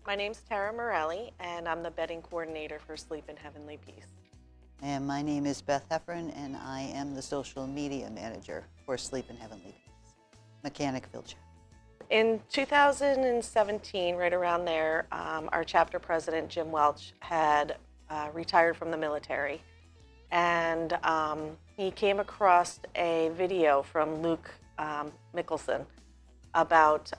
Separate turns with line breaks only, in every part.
My name's Tara Morelli, and I'm the bedding coordinator for Sleep in Heavenly Peace.
And my name is Beth Heffern, and I am the social media manager for Sleep in Heavenly Peace, Mechanicville chapter.
In 2017, right around there, our chapter president, Jim Welch, had retired from the military. And he came across a video from Luke Mickelson about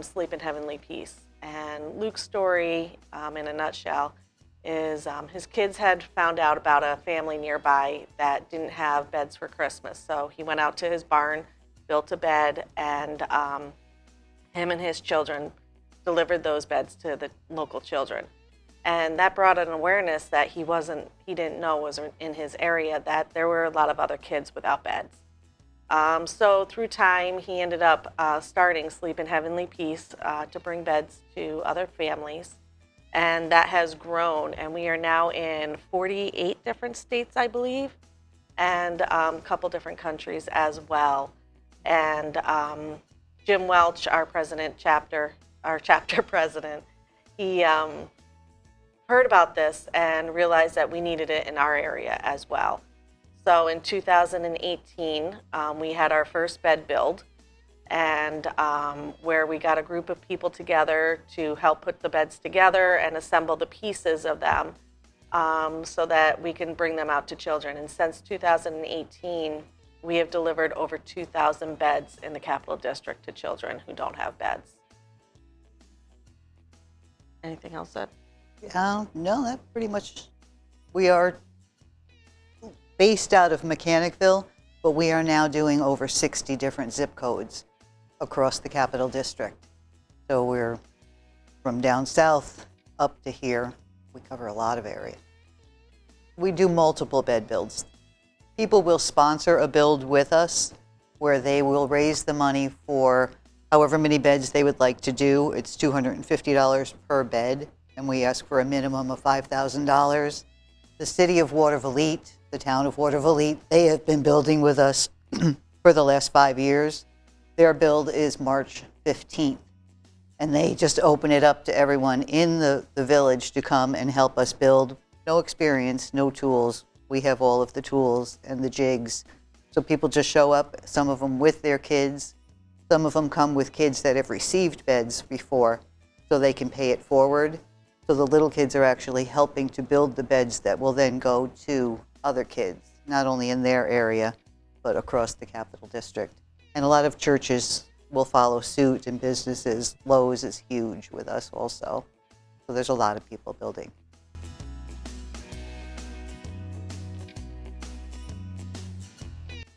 Sleep in Heavenly Peace. And Luke's story, in a nutshell, is his kids had found out about a family nearby that didn't have beds for Christmas. So he went out to his barn, built a bed, and him and his children delivered those beds to the local children. And that brought an awareness that he didn't know was in his area, that there were a lot of other kids without beds. So through time, he ended up starting Sleep in Heavenly Peace to bring beds to other families. And that has grown, and we are now in 48 different states, I believe, and a couple different countries as well. And Jim Welch, our chapter president, he heard about this and realized that we needed it in our area as well. So in 2018, we had our first bed build, and where we got a group of people together to help put the beds together and assemble the pieces of them so that we can bring them out to children. And since 2018, we have delivered over 2,000 beds in the Capital District to children who don't have beds. Anything else said?
No, that pretty much, we are based out of Mechanicville, but we are now doing over 60 different zip codes across the Capital District. So we're from down south up to here. We cover a lot of area. We do multiple bed builds. People will sponsor a build with us where they will raise the money for however many beds they would like to do. It's $250 per bed, and we ask for a minimum of $5,000. The city of Watervliet, the town of Watervliet, they have been building with us for the last 5 years. Their build is March 15th, and they just open it up to everyone in the village to come and help us build. No experience, no tools. We have all of the tools and the jigs. So people just show up, some of them with their kids. Some of them come with kids that have received beds before, so they can pay it forward. So the little kids are actually helping to build the beds that will then go to other kids, not only in their area, but across the Capital District. And a lot of churches will follow suit, and businesses. Lowe's is huge with us also. So there's a lot of people building.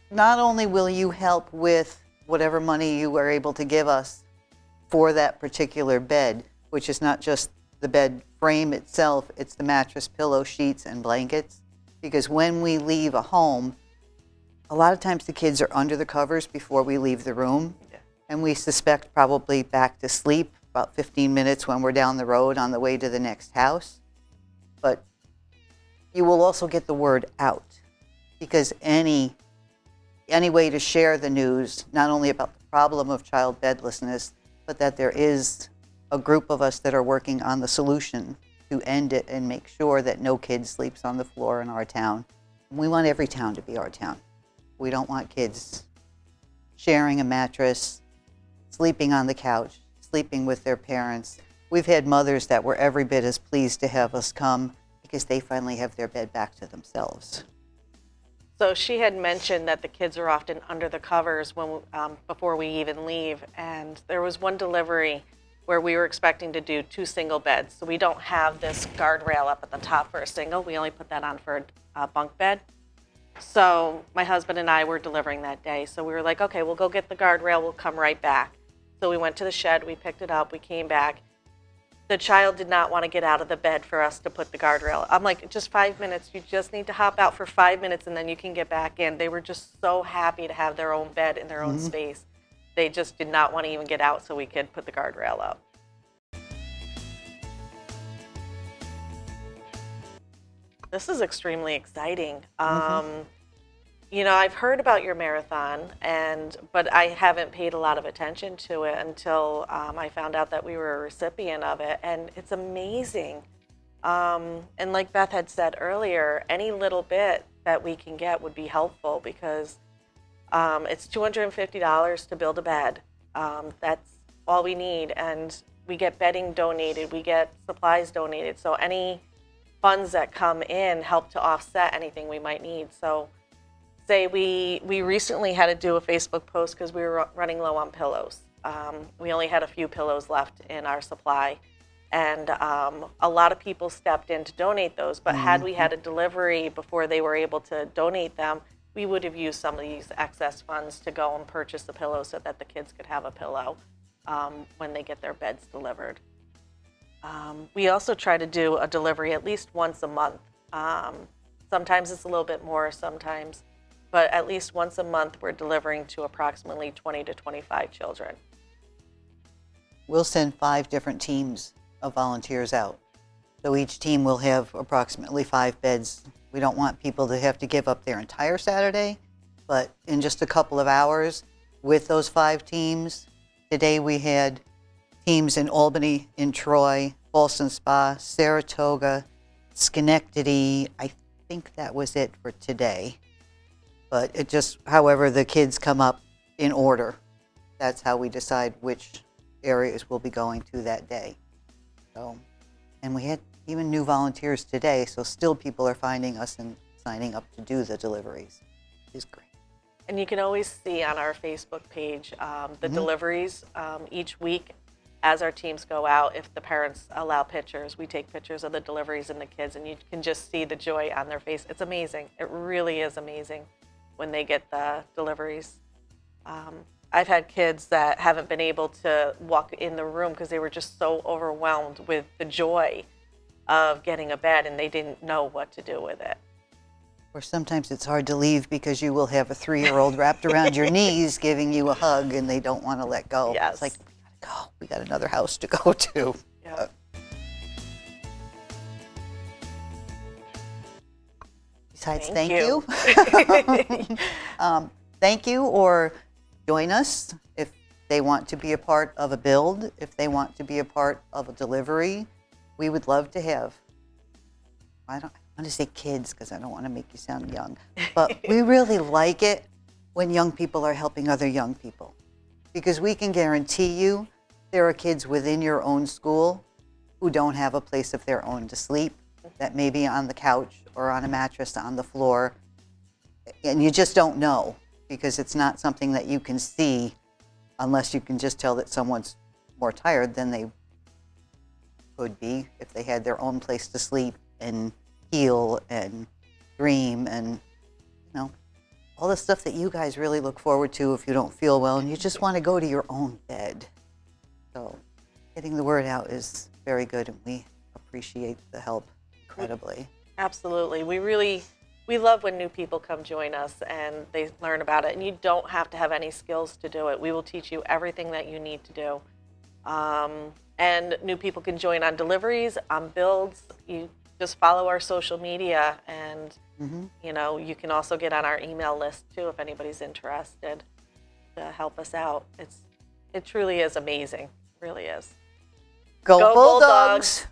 Not only will you help with whatever money you are able to give us for that particular bed, which is not just the bed frame itself, it's the mattress, pillow, sheets, and blankets. Because when we leave a home, a lot of times the kids are under the covers before we leave the room. Yeah. And we suspect probably back to sleep about 15 minutes when we're down the road on the way to the next house. But you will also get the word out, because any way to share the news, not only about the problem of child bedlessness, but that there is a group of us that are working on the solution to end it and make sure that no kid sleeps on the floor in our town. And we want every town to be our town. We don't want kids sharing a mattress, sleeping on the couch, sleeping with their parents. We've had mothers that were every bit as pleased to have us come because they finally have their bed back to themselves.
So she had mentioned that the kids are often under the covers before we even leave. And there was one delivery where we were expecting to do 2 single beds. So we don't have this guardrail up at the top for a single. We only put that on for a bunk bed. So my husband and I were delivering that day. So we were like, okay, we'll go get the guardrail. We'll come right back. So we went to the shed. We picked it up. We came back. The child did not want to get out of the bed for us to put the guardrail. I'm like, just 5 minutes. You just need to hop out for 5 minutes and then you can get back in. They were just so happy to have their own bed in their own space. They just did not want to even get out so we could put the guardrail up. This is extremely exciting. you know, I've heard about your marathon, but I haven't paid a lot of attention to it until I found out that we were a recipient of it, and it's amazing. And like Beth had said earlier, any little bit that we can get would be helpful because it's $250 to build a bed. That's all we need, and we get bedding donated, we get supplies donated. So any funds that come in help to offset anything we might need. So say we recently had to do a Facebook post because we were running low on pillows. We only had a few pillows left in our supply. And a lot of people stepped in to donate those. But had we had a delivery before they were able to donate them, we would have used some of these excess funds to go and purchase the pillows so that the kids could have a pillow when they get their beds delivered. We also try to do a delivery at least once a month. Sometimes it's a little bit more, sometimes. But at least once a month, we're delivering to approximately 20 to 25 children.
We'll send 5 different teams of volunteers out. So each team will have approximately 5 beds. We don't want people to have to give up their entire Saturday, but in just a couple of hours with those 5 teams. Today we had teams in Albany, in Troy, Ballston Spa, Saratoga, Schenectady. I think that was it for today. But it just, however the kids come up in order, that's how we decide which areas we'll be going to that day. So, and we had even new volunteers today, so still people are finding us and signing up to do the deliveries. It's great.
And you can always see on our Facebook page the deliveries each week as our teams go out. If the parents allow pictures, we take pictures of the deliveries and the kids, and you can just see the joy on their face. It's amazing. It really is amazing when they get the deliveries. I've had kids that haven't been able to walk in the room because they were just so overwhelmed with the joy of getting a bed and they didn't know what to do with it.
Or sometimes it's hard to leave because you will have a 3-year-old wrapped around your knees giving you a hug and they don't want to let go.
Yes.
It's like, we gotta go. We got another house to go to.
Yep.
Besides,
Thank
thank you. Thank you, or join us if they want to be a part of a build, if they want to be a part of a delivery. We would love to have, I want to say kids because I don't want to make you sound young, but we really like it when young people are helping other young people, because we can guarantee you there are kids within your own school who don't have a place of their own to sleep, that may be on the couch or on a mattress on the floor, and you just don't know because it's not something that you can see unless you can just tell that someone's more tired than they could be if they had their own place to sleep and heal and dream and, you know, all the stuff that you guys really look forward to if you don't feel well and you just want to go to your own bed. So getting the word out is very good, and we appreciate the help incredibly.
Absolutely. We love when new people come join us and they learn about it, and you don't have to have any skills to do it. We will teach you everything that you need to do. And new people can join on deliveries, on builds. You just follow our social media, and you know, you can also get on our email list too if anybody's interested to help us out. It truly is amazing. It really is.
Go Bulldogs!